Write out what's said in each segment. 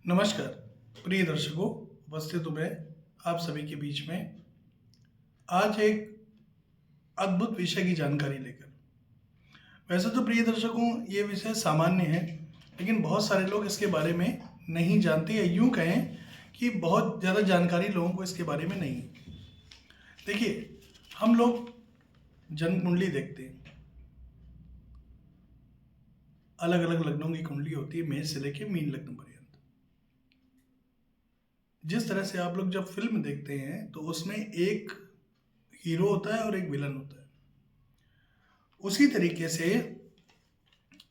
नमस्कार प्रिय दर्शकों, उपस्थित हूँ मैं आप सभी के बीच में आज एक अद्भुत विषय की जानकारी लेकर। वैसे तो प्रिय दर्शकों ये विषय सामान्य है, लेकिन बहुत सारे लोग इसके बारे में नहीं जानते, या यूं कहें कि बहुत ज़्यादा जानकारी लोगों को इसके बारे में नहीं है। देखिए, हम लोग जन्म कुंडली देखते हैं, अलग अलग लग्नों की कुंडली होती है, मेष से लेकर मीन लग्न पर्यंत। जिस तरह से आप लोग जब फिल्म देखते हैं तो उसमें एक हीरो होता है और एक विलन होता है, उसी तरीके से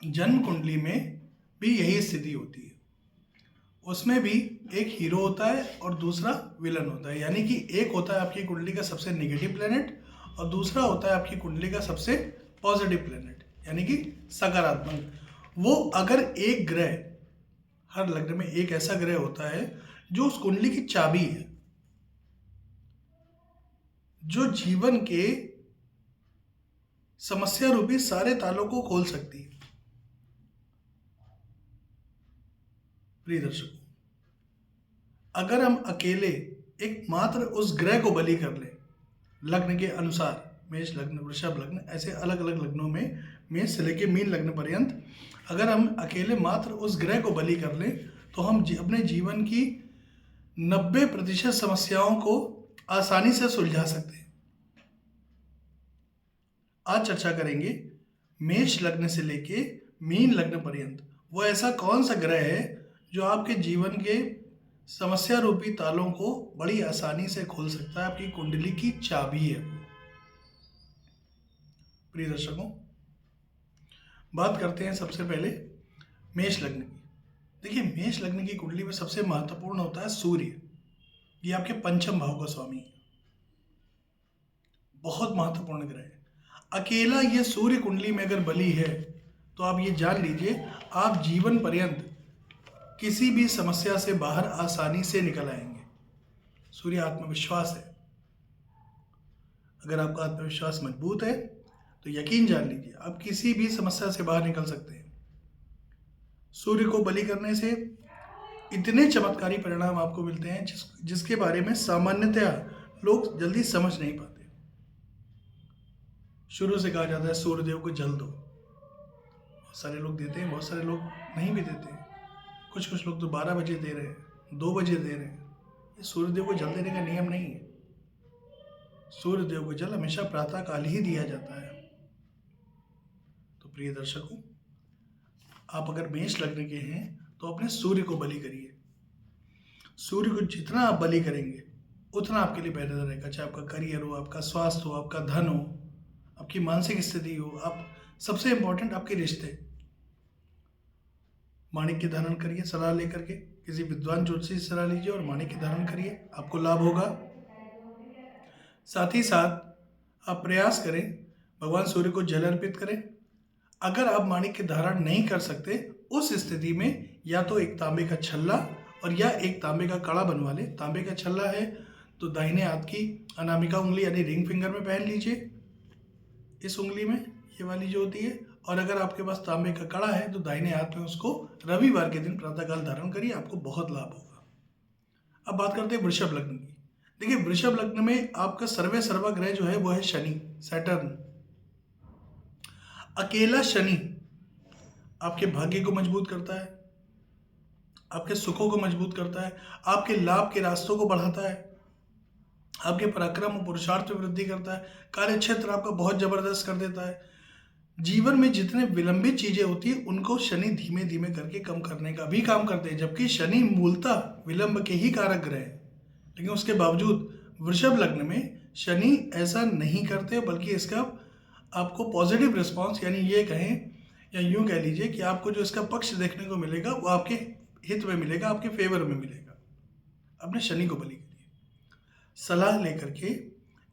जन्म कुंडली में भी यही स्थिति होती है। उसमें भी एक हीरो होता है और दूसरा विलन होता है, यानी कि एक होता है आपकी कुंडली का सबसे नेगेटिव प्लेनेट और दूसरा होता है आपकी कुंडली का सबसे पॉजिटिव प्लेनेट, यानी कि सकारात्मक। वो अगर एक ग्रह, हर लग्न में एक ऐसा ग्रह होता है जो उस कुंडली की चाबी है, जो जीवन के समस्या रूपी सारे तालों को खोल सकती है। प्रिय दर्शकों, अगर हम अकेले एकमात्र उस ग्रह को बलि कर लें, लग्न के अनुसार, मेष लग्न, वृषभ लग्न, ऐसे अलग अलग लग्नों में मेष से लेकर मीन लग्न पर्यंत अगर हम अकेले मात्र उस ग्रह को बलि कर लें तो हम अपने जीवन की 90% समस्याओं को आसानी से सुलझा सकते हैं। आज चर्चा करेंगे मेष लग्न से लेके मीन लग्न पर्यंत वो ऐसा कौन सा ग्रह है जो आपके जीवन के समस्या रूपी तालों को बड़ी आसानी से खोल सकता है, आपकी कुंडली की चाबी है। प्रिय दर्शकों, बात करते हैं सबसे पहले मेष लग्न की। देखिए, मेष लग्न की कुंडली में सबसे महत्वपूर्ण होता है सूर्य। ये आपके पंचम भाव का स्वामी है, बहुत महत्वपूर्ण ग्रह है। अकेला ये सूर्य कुंडली में अगर बली है तो आप ये जान लीजिए आप जीवन पर्यंत किसी भी समस्या से बाहर आसानी से निकल आएंगे। सूर्य आत्मविश्वास है। अगर आपका आत्मविश्वास मजबूत है तो यकीन जान लीजिए आप किसी भी समस्या से बाहर निकल सकते हैं। सूर्य को बलि करने से इतने चमत्कारी परिणाम आपको मिलते हैं जिसके बारे में सामान्यतया लोग जल्दी समझ नहीं पाते। शुरू से कहा जाता है सूर्यदेव को जल दो, बहुत सारे लोग देते हैं, बहुत सारे लोग नहीं भी देते हैं। कुछ लोग तो 12 बजे दे रहे हैं, 2 बजे दे रहे हैं। ये सूर्यदेव को जल देने का नियम नहीं है। सूर्यदेव को जल हमेशा प्रातः काल ही दिया जाता है। तो प्रिय दर्शकों, आप अगर मेष लग्न के हैं तो अपने सूर्य को बलि करिए। सूर्य को जितना आप बलि करेंगे उतना आपके लिए बेहतर रहेगा। चाहे आपका करियर हो, आपका स्वास्थ्य हो, आपका धन हो, आपकी मानसिक स्थिति हो, आप सबसे इंपॉर्टेंट आपके रिश्ते। माणिक्य धारण करिए सलाह लेकर के, किसी विद्वान ज्योतिषी से सलाह लीजिए और माणिक्य धारण करिए, आपको लाभ होगा। साथ ही साथ आप प्रयास करें भगवान सूर्य को जल अर्पित करें। अगर आप माणिक्य धारण नहीं कर सकते, उस स्थिति में या तो एक तांबे का छल्ला और या एक तांबे का कड़ा बनवा ले। तांबे का छल्ला है तो दाहिने हाथ की अनामिका उंगली यानी रिंग फिंगर में पहन लीजिए, इस उंगली में, ये वाली जो होती है। और अगर आपके पास तांबे का कड़ा है तो दाहिने हाथ में उसको रविवार के दिन प्रातःकाल धारण करिए, आपको बहुत लाभ होगा। अब बात करते हैं वृषभ लग्न की। देखिए, वृषभ लग्न में आपका सर्वे सर्वा ग्रह जो है वो है शनि, सैटर्न। अकेला शनि आपके भाग्य को मजबूत करता है, आपके सुखों को मजबूत करता है, आपके लाभ के रास्तों को बढ़ाता है, आपके पराक्रम और पुरुषार्थ में वृद्धि करता है, कार्य क्षेत्र आपका बहुत जबरदस्त कर देता है। जीवन में जितने विलंबित चीजें होती है उनको शनि धीमे धीमे करके कम करने का भी काम करते हैं, जबकि शनि मूलतः विलंब के ही कारक ग्रह है। लेकिन उसके बावजूद वृषभ लग्न में शनि ऐसा नहीं करते, बल्कि इसका आपको पॉजिटिव रिस्पॉन्स, यानी ये कहें या यूं कह लीजिए कि आपको जो इसका पक्ष देखने को मिलेगा वो आपके हित में मिलेगा, आपके फेवर में मिलेगा। अपने शनि को बलि करिए। सलाह लेकर के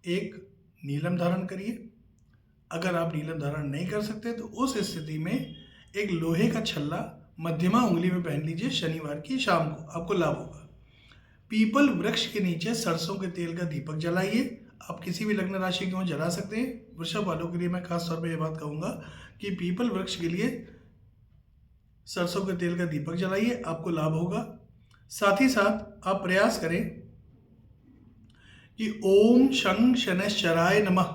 एक नीलम धारण करिए। अगर आप नीलम धारण नहीं कर सकते तो उस स्थिति में एक लोहे का छल्ला मध्यमा उंगली में पहन लीजिए शनिवार की शाम को, आपको लाभ होगा। पीपल वृक्ष के नीचे सरसों के तेल का दीपक जलाइए। आप किसी भी लग्न राशि के हो जला सकते हैं। वृषभ वालों के लिए मैं खास तौर पर यह बात कहूँगा कि पीपल वृक्ष के लिए सरसों के तेल का दीपक जलाइए, आपको लाभ होगा। साथ ही साथ आप प्रयास करें कि ओम शं शनैश्चराय नमः,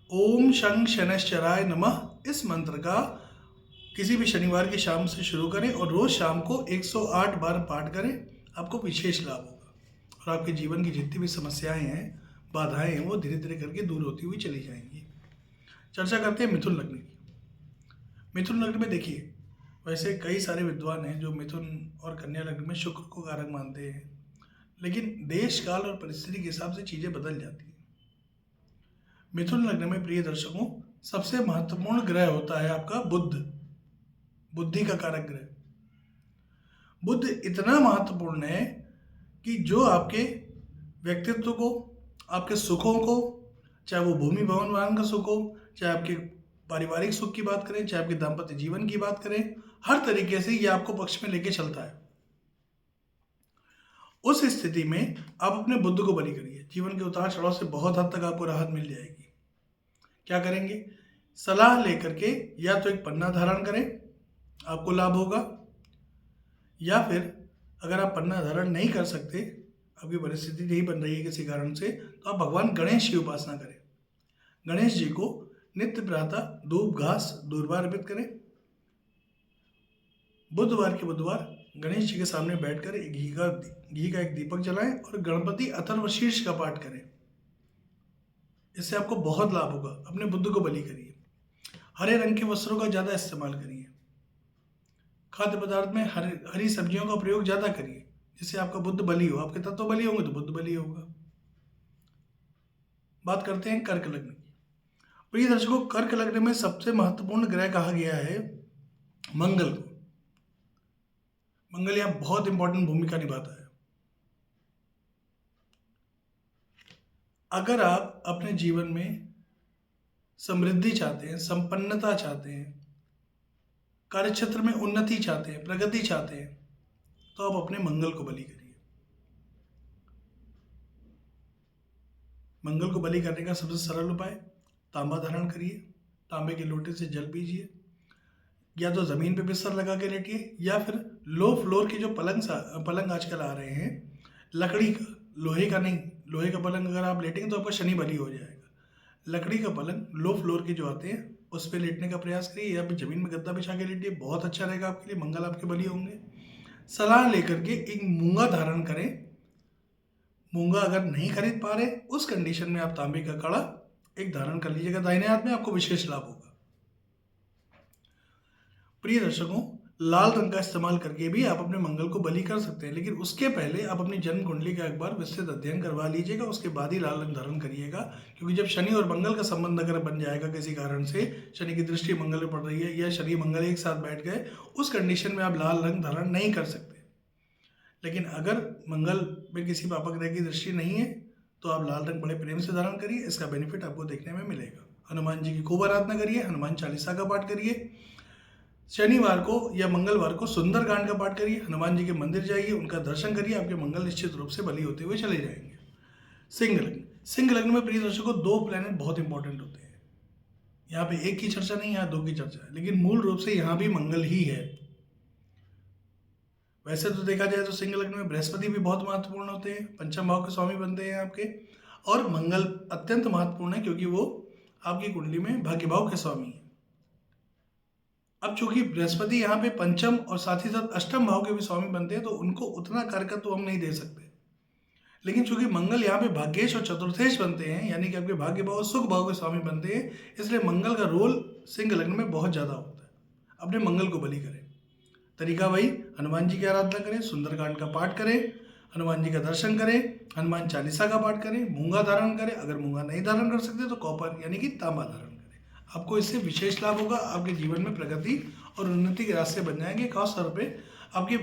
ओम शं शनैश्चराय नमः इस मंत्र का किसी भी शनिवार की शाम से शुरू करें और रोज शाम को 108 बार पाठ करें। आपको विशेष लाभ होगा और आपके जीवन की जितनी भी समस्याएं हैं, बाधाएं हैं, वो धीरे धीरे करके दूर होती हुई चली जाएंगी। चर्चा करते हैं मिथुन लग्न की। मिथुन लग्न में देखिए, वैसे कई सारे विद्वान हैं जो मिथुन और कन्या लग्न में शुक्र को कारक मानते हैं, लेकिन देश काल और परिस्थिति के हिसाब से चीजें बदल जाती हैं। मिथुन लग्न में प्रिय दर्शकों, सबसे महत्वपूर्ण ग्रह होता है आपका बुध, बुद्धि का कारक ग्रह। बुध इतना महत्वपूर्ण है कि जो आपके व्यक्तित्व को, आपके सुखों को, चाहे वो भूमि भवन वाहन का सुख हो, चाहे आपके पारिवारिक सुख की बात करें, चाहे आपके दाम्पत्य जीवन की बात करें, हर तरीके से ये आपको पक्ष में लेके चलता है। उस स्थिति में आप अपने बुद्ध को बलि करिए। जीवन के उतार चढ़ाव से बहुत हद तक आपको राहत मिल जाएगी। क्या करेंगे? सलाह लेकर के या तो एक पन्ना धारण करें, आपको लाभ होगा, या फिर अगर आप पन्ना धारण नहीं कर सकते, आपकी परिस्थिति नहीं बन रही है किसी कारण से, तो आप भगवान गणेश की उपासना करें। गणेश जी को नित्य प्रातः धूप घास दूर्वा अर्पित करें। बुधवार के बुधवार गणेश जी के सामने बैठकर घी का एक दीपक जलाएं और गणपति अथर्वशीर्ष का पाठ करें। इससे आपको बहुत लाभ होगा। अपने बुद्ध को बलि करिए। हरे रंग के वस्त्रों का ज़्यादा इस्तेमाल करिए। खाद्य पदार्थ में हरी सब्जियों का प्रयोग ज़्यादा करिए, जिससे आपका बुद्ध बलि हो। आपके तत्व बलि होंगे तो बुद्ध बलि होगा। बात करते हैं कर्क लग्न की। प्रिय दर्शकों, कर्क लग्न में सबसे महत्वपूर्ण ग्रह कहा गया है मंगल को। मंगल यहाँ बहुत इंपॉर्टेंट भूमिका निभाता है। अगर आप अपने जीवन में समृद्धि चाहते हैं, संपन्नता चाहते हैं, कार्यक्षेत्र में उन्नति चाहते हैं, प्रगति चाहते हैं, तो आप अपने मंगल को बलि करिए। मंगल को बलि करने का सबसे सरल उपाय, तांबा धारण करिए, तांबे के लोटे से जल पीजिए, या तो जमीन पे बिस्तर लगा के लेटिए, या फिर लो फ्लोर की जो पलंग आजकल आ रहे हैं, लकड़ी का, लोहे का नहीं, लोहे का पलंग अगर आप लेटेंगे तो आपका शनि बलि हो जाएगा। लकड़ी का पलंग, लो फ्लोर के जो आते हैं, उस पर लेटने का प्रयास करिए, या फिर जमीन में गद्दा बिछा के लेटिए, बहुत अच्छा रहेगा आपके लिए। मंगल आपके बलि होंगे। सलाह लेकर के एक मूंगा धारण करें। मूंगा अगर नहीं खरीद पा रहे, उस कंडीशन में आप तांबे का कड़ा एक धारण कर लीजिएगा दाहिने हाथ में, आपको विशेष लाभ होगा। प्रिय दर्शकों, लाल रंग का इस्तेमाल करके भी आप अपने मंगल को बलि कर सकते हैं, लेकिन उसके पहले आप अपनी जन्म कुंडली का एक बार विस्तृत अध्ययन करवा लीजिएगा, उसके बाद ही लाल रंग धारण करिएगा। क्योंकि जब शनि और मंगल का संबंध अगर बन जाएगा किसी कारण से, शनि की दृष्टि मंगल पर पड़ रही है या शनि मंगल एक साथ बैठ गए, उस कंडीशन में आप लाल रंग धारण नहीं कर सकते। लेकिन अगर मंगल में किसी पापा ग्रह की दृष्टि नहीं है, तो आप लाल रंग बड़े प्रेम से धारण करिए, इसका बेनिफिट आपको देखने में मिलेगा। हनुमान जी की खूब आराधना करिए, हनुमान चालीसा का पाठ करिए। शनिवार को या मंगलवार को सुंदरकांड का पाठ करिए, हनुमान जी के मंदिर जाइए, उनका दर्शन करिए, आपके मंगल निश्चित रूप से बलि होते हुए चले जाएंगे। सिंह लग्न। सिंह लग्न में प्रिय दर्शकों, दो प्लैनेट बहुत इंपॉर्टेंट होते हैं। यहाँ पे एक की चर्चा नहीं, यहाँ दो की चर्चा है, लेकिन मूल रूप से यहाँ भी मंगल ही है। वैसे तो देखा जाए तो सिंह लग्न में बृहस्पति भी बहुत महत्वपूर्ण होते हैं, पंचम भाव के स्वामी बनते हैं आपके, और मंगल अत्यंत महत्वपूर्ण है क्योंकि वो आपकी कुंडली में भाग्य भाव के स्वामी है। अब चूंकि बृहस्पति यहाँ पे पंचम और साथ ही साथ अष्टम भाव के भी स्वामी बनते हैं, तो उनको उतना कारकत्व तो हम नहीं दे सकते। लेकिन चूंकि मंगल यहाँ पे भाग्येश और चतुर्थेश बनते हैं, यानी कि आपके भाग्य भाव और सुख भाव के स्वामी बनते हैं, इसलिए मंगल का रोल सिंह लग्न में बहुत ज़्यादा होता है। अपने मंगल को बलि करें। तरीका वही, हनुमान जी की आराधना करें, सुंदरकांड का पाठ करें, हनुमान जी का दर्शन करें, हनुमान चालीसा का पाठ करें, मूंगा धारण करें, अगर मूंगा नहीं धारण कर सकते तो कॉपर यानी कि तांबा धारण करें। आपको इससे विशेष लाभ होगा। आपके जीवन में प्रगति और उन्नति के रास्ते बन जाएंगे। खास तौर पे आपके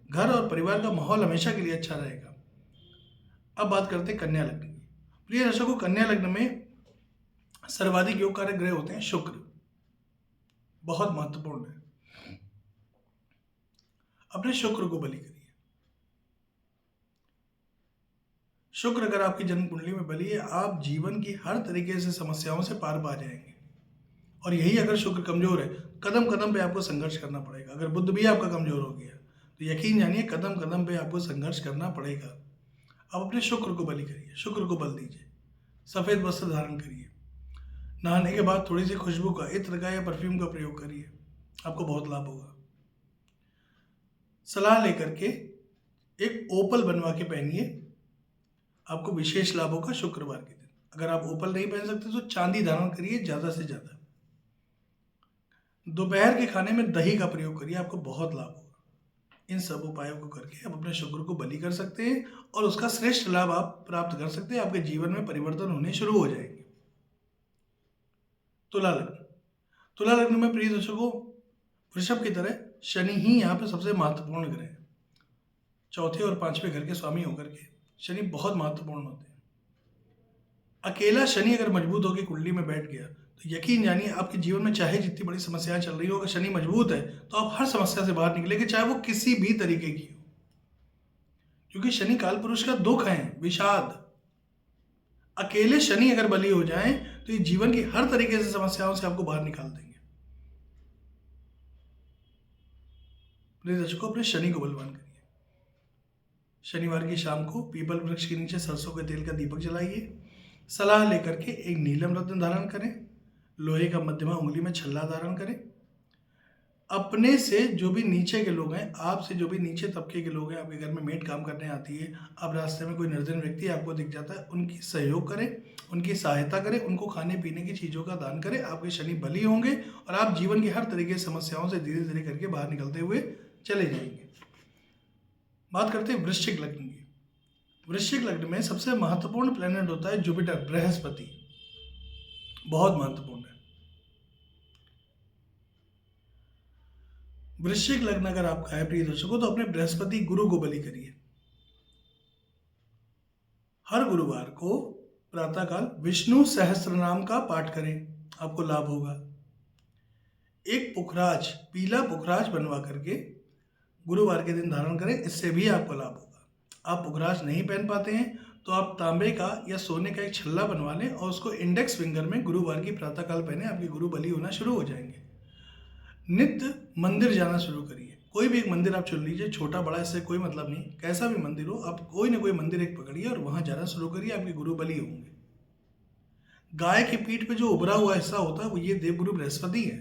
घर और परिवार का माहौल हमेशा के लिए अच्छा रहेगा। अब बात करते हैं कन्या लग्न की। प्रिय दर्शकों, कन्या लग्न में सर्वाधिक योग कारक ग्रह होते हैं शुक्र, बहुत महत्वपूर्ण है। अपने शुक्र को बलि करिए। शुक्र अगर आपकी जन्म कुंडली में बलि है, आप जीवन की हर तरीके से समस्याओं से पार पा जाएंगे। और यही अगर शुक्र कमजोर है, कदम कदम पे आपको संघर्ष करना पड़ेगा। अगर बुध भी आपका कमजोर हो गया, तो तो यकीन जानिए कदम कदम पे आपको संघर्ष करना पड़ेगा। आप अपने शुक्र को बलि करिए, शुक्र को बल दीजिए, सफ़ेद वस्त्र धारण करिए, नहाने के बाद थोड़ी सी खुशबू का, इत्र का या परफ्यूम का प्रयोग करिए, आपको बहुत लाभ होगा। सलाह लेकर के एक ओपल बनवा के पहनिए, आपको विशेष लाभ होगा शुक्रवार के दिन। अगर आप ओपल नहीं पहन सकते तो चांदी धारण करिए ज़्यादा से ज़्यादा। दोपहर के खाने में दही का प्रयोग करिए, आपको बहुत लाभ होगा। इन सब उपायों को करके आप अपने शुक्र को बलि कर सकते हैं और उसका श्रेष्ठ लाभ आप प्राप्त कर सकते हैं। आपके जीवन में परिवर्तन होने शुरू हो जाएंगे। तुला लग्न, तुला लग्न में प्रिय दर्शकों, वृषभ की तरह शनि ही यहाँ पे सबसे महत्वपूर्ण ग्रह है। चौथे और पांचवें घर के स्वामी होकर के शनि बहुत महत्वपूर्ण होते हैं। अकेला शनि अगर मजबूत होकर कुंडली में बैठ गया तो यकीन जानिए आपके जीवन में चाहे जितनी बड़ी समस्याएं चल रही हो, अगर शनि मजबूत है तो आप हर समस्या से बाहर निकलेंगे, चाहे वो किसी भी तरीके की हो। क्योंकि शनि काल पुरुष का दुख है, विषाद। अकेले शनि अगर बली हो जाए तो ये जीवन की हर तरीके से समस्याओं से आपको बाहर निकाल देंगे। प्रिय दर्शकों, अपने शनि को बलवान करिए। शनिवार की शाम को पीपल वृक्ष के नीचे सरसों के तेल का दीपक जलाइए। सलाह लेकर के एक नीलम रत्न धारण करें, लोहे का मध्यमा उंगली में छल्ला धारण करें। अपने से जो भी नीचे के लोग हैं, आपसे जो भी नीचे तबके के लोग हैं, आपके घर में मेड काम करने आती है, आप रास्ते में कोई निर्धन व्यक्ति आपको दिख जाता है, उनकी सहयोग करें, उनकी सहायता करें, उनको खाने पीने की चीज़ों का दान करें। आपके शनि बली होंगे और आप जीवन की हर तरीके की समस्याओं से धीरे धीरे करके बाहर निकलते हुए चले जाएंगे। बात करते हैं वृश्चिक लग्न की। वृश्चिक लग्न में सबसे महत्वपूर्ण प्लेनेट होता है जुपिटर, बृहस्पति, बहुत महत्वपूर्ण है। वृश्चिक लग्न अगर आपका है प्रिय दर्शकों तो अपने बृहस्पति गुरु को बलि करिए। हर गुरुवार को प्रातःकाल विष्णु सहस्त्र नाम का पाठ करें, आपको लाभ होगा। एक पुखराज, पीला पुखराज बनवा करके गुरुवार के दिन धारण करें, इससे भी आपको लाभ होगा। आप पुखराज नहीं पहन पाते हैं तो आप तांबे का या सोने का एक छल्ला बनवा लें और उसको इंडेक्स फिंगर में गुरुवार की प्रातःकाल पहने, आपके गुरु बली होना शुरू हो जाएंगे। नित्य मंदिर जाना शुरू करिए। कोई भी एक मंदिर आप चुन लीजिए, छोटा बड़ा इससे कोई मतलब नहीं, कैसा भी मंदिर हो, आप कोई ना कोई मंदिर एक पकड़िए और वहां जाना शुरू करिए, आपके गुरु बली होंगे। गाय की पीठ पे जो उभरा हुआ हिस्सा होता है वो ये देवगुरु बृहस्पति है,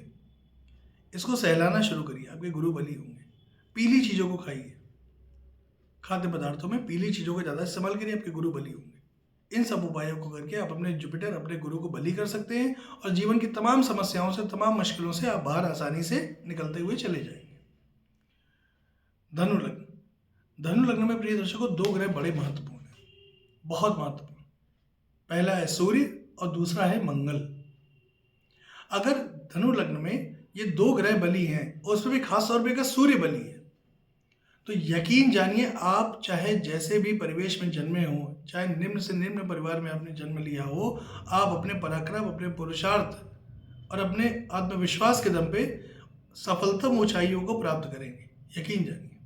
इसको सहलाना शुरू करिए, आपके गुरु बली होंगे। पीली चीजों को खाइए, खाद्य पदार्थों में पीली चीजों का ज्यादा इस्तेमाल करिए, आपके गुरु बली होंगे। इन सब उपायों को करके आप अपने जुपिटर, अपने गुरु को बलि कर सकते हैं और जीवन की तमाम समस्याओं से, तमाम मुश्किलों से आप बाहर आसानी से निकलते हुए चले जाएंगे। धनु लग्न, धनु लग्न में प्रिय दर्शकों दो ग्रह बड़े महत्वपूर्ण हैं, बहुत महत्वपूर्ण। पहला है सूर्य और दूसरा है मंगल। अगर धनु लग्न में ये दो ग्रह बली हैं और उसमें भी खास तौर पर सूर्य बली है तो यकीन जानिए आप चाहे जैसे भी परिवेश में जन्मे हो, चाहे निम्न से निम्न परिवार में आपने जन्म लिया हो, आप अपने पराक्रम, अपने पुरुषार्थ और अपने आत्मविश्वास के दम पे सफलतम ऊंचाइयों को प्राप्त करेंगे, यकीन जानिए।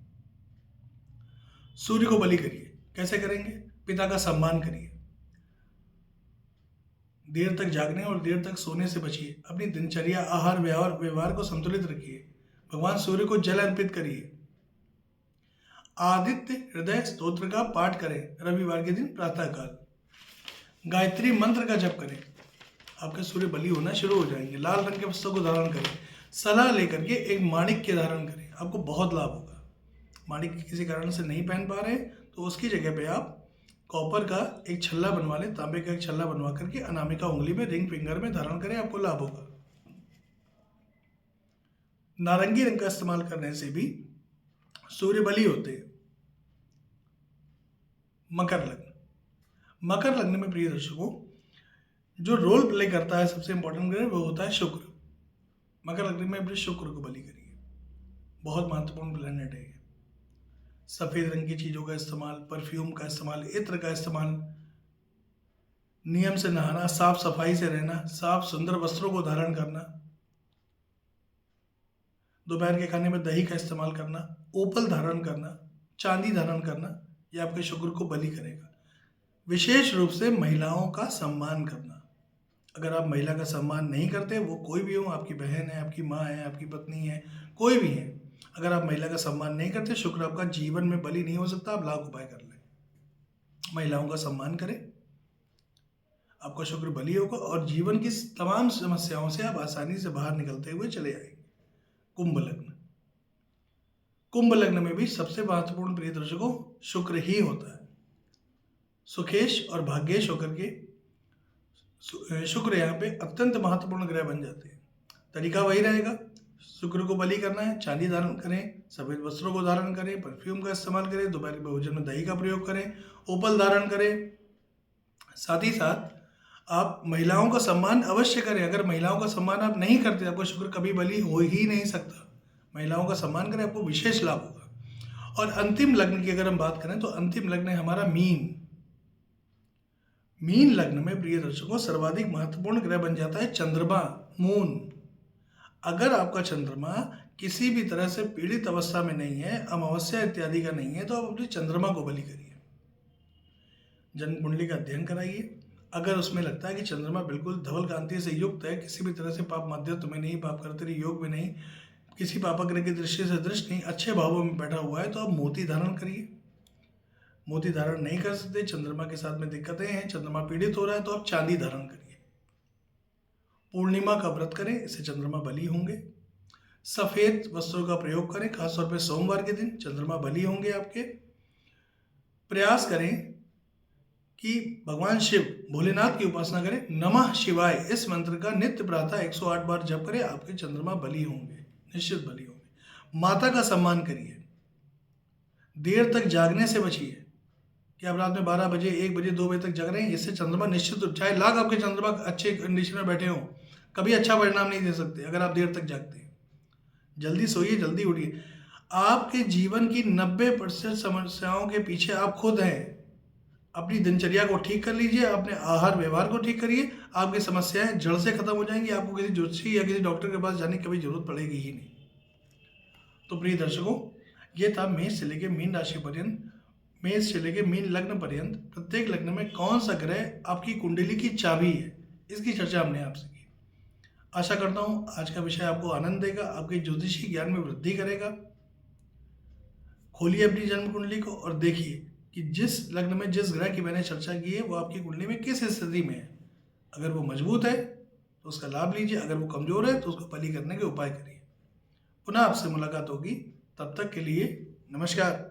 सूर्य को बलि करिए। कैसे करेंगे? पिता का सम्मान करिए, देर तक जागने और देर तक सोने से बचिए, अपनी दिनचर्या, आहार, व्यवहार को संतुलित रखिए, भगवान सूर्य को जल अर्पित करिए, आदित्य हृदय स्तोत्र का पाठ करें रविवार के दिन प्रातःकाल, गायत्री मंत्र का जप करें, आपके सूर्य बलि होना शुरू हो जाएंगे। लाल रंग के वस्त्रों को धारण करें। सलाह लेकर के एक माणिक के धारण करें, आपको बहुत लाभ होगा। माणिक किसी कारण से नहीं पहन पा रहे तो उसकी जगह पे आप कॉपर का एक छल्ला बनवा लें, तांबे का एक छल्ला बनवा करके अनामिका उंगली में, रिंग फिंगर में धारण करें, आपको लाभ होगा। नारंगी रंग का इस्तेमाल करने से भी सूर्य बली होते हैं। मकर लग्न, मकर लग्न में प्रिय दर्शकों जो रोल प्ले करता है सबसे इंपॉर्टेंट ग्रह वो होता है शुक्र। मकर लग्न में अपने शुक्र को बलि करिए, बहुत महत्वपूर्ण प्लैनेट है। सफेद रंग की चीजों का इस्तेमाल, परफ्यूम का इस्तेमाल, इत्र का इस्तेमाल, नियम से नहाना, साफ सफाई से रहना, साफ सुंदर वस्त्रों को धारण करना, दोपहर के खाने में दही का इस्तेमाल करना, ओपल धारण करना, चांदी धारण करना, यह आपके शुक्र को बलि करेगा। विशेष रूप से महिलाओं का सम्मान करना। अगर आप महिला का सम्मान नहीं करते, वो कोई भी हो, आपकी बहन है, आपकी माँ है, आपकी पत्नी है, कोई भी है, अगर आप महिला का सम्मान नहीं करते, शुक्र आपका जीवन में बली नहीं हो सकता, आप लाख उपाय कर लें। महिलाओं का सम्मान करें, आपका शुक्र बली होगा और जीवन की तमाम समस्याओं से आप आसानी से बाहर निकलते हुए चले आएंगे। कुंभ लग्न, कुंभ लग्न में भी सबसे महत्वपूर्ण प्रिय दर्शकों शुक्र ही होता है। सुखेश और भाग्येश होकर के शुक्र यहाँ पे अत्यंत महत्वपूर्ण ग्रह बन जाते हैं। तरीका वही रहेगा, शुक्र को बलि करना है, चांदी धारण करें, सफेद वस्त्रों को धारण करें, परफ्यूम का इस्तेमाल करें, दोपहर के भोजन में दही का प्रयोग करें, ओपल धारण करें। साथ ही साथ आप महिलाओं का सम्मान अवश्य करें। अगर महिलाओं का सम्मान आप नहीं करते, आपको शुक्र कभी बलि हो ही नहीं सकता। महिलाओं का सम्मान करें, आपको विशेष लाभ होगा। और अंतिम लग्न की अगर हम बात करें तो अंतिम लग्न है हमारा मीन। मीन लग्न में प्रिय दर्शकों सर्वाधिक महत्वपूर्ण ग्रह बन जाता है चंद्रमा, मून। अगर आपका चंद्रमा किसी भी तरह से पीड़ित अवस्था में नहीं है, अमावस्या इत्यादि का नहीं है, तो आप अपने चंद्रमा को बलि करिए। जन्म कुंडली का अध्ययन कराइए। अगर उसमें लगता है कि चंद्रमा बिल्कुल धवल कांति से युक्त है, किसी भी तरह से पाप मध्यत्व में नहीं, पाप कर्तरी योग में नहीं, किसी पापग्रह की दृष्टि से दृष्ट नहीं, अच्छे भावों में बैठा हुआ है, तो आप मोती धारण करिए। मोती धारण नहीं कर सकते, चंद्रमा के साथ में दिक्कतें हैं, चंद्रमा पीड़ित हो रहा है, तो आप चांदी धारण करिए। पूर्णिमा का व्रत करें, इससे चंद्रमा बली होंगे। सफेद वस्त्रों का प्रयोग करें, खासतौर पर सोमवार के दिन चंद्रमा बली होंगे आपके। प्रयास करें कि भगवान शिव भोलेनाथ की उपासना करें। नमः शिवाय इस मंत्र का नित्य प्रातः 108 बार जप करें, आपके चंद्रमा बली होंगे, निश्चित बली होंगे। माता का सम्मान करिए। देर तक जागने से बचिए कि आप रात में 12 बजे, 1 बजे, 2 बजे तक जग रहे हैं, इससे चंद्रमा निश्चित, चाहे लाख आपके चंद्रमा अच्छे कंडीशन में बैठे हों, कभी अच्छा परिणाम नहीं दे सकते अगर आप देर तक जागते हैं। जल्दी सोइए, जल्दी उठिए। आपके जीवन की 90% समस्याओं के पीछे आप खुद हैं। अपनी दिनचर्या को ठीक कर लीजिए, अपने आहार व्यवहार को ठीक करिए, आपकी समस्याएं जड़ से खत्म हो जाएंगी। आपको किसी ज्योतिषी या किसी डॉक्टर के पास जाने की कभी जरूरत पड़ेगी ही नहीं। तो प्रिय दर्शकों, ये था मेष से लेकर मीन राशि पर्यंत, मेष से लेकर मीन लग्न पर्यंत प्रत्येक लग्न में कौन सा ग्रह आपकी कुंडली की चाबी है, इसकी चर्चा हमने आपसे की। आशा करता हूँ आज का विषय आपको आनंद देगा, आपके ज्योतिषी ज्ञान में वृद्धि करेगा। खोलिए अपनी जन्म कुंडली को और देखिए कि जिस लग्न में जिस ग्रह की मैंने चर्चा की है वो आपकी कुंडली में किस स्थिति में है। अगर वो मजबूत है तो उसका लाभ लीजिए, अगर वो कमजोर है तो उसको बलि करने के उपाय करिए। पुनः आपसे मुलाकात होगी, तब तक के लिए नमस्कार।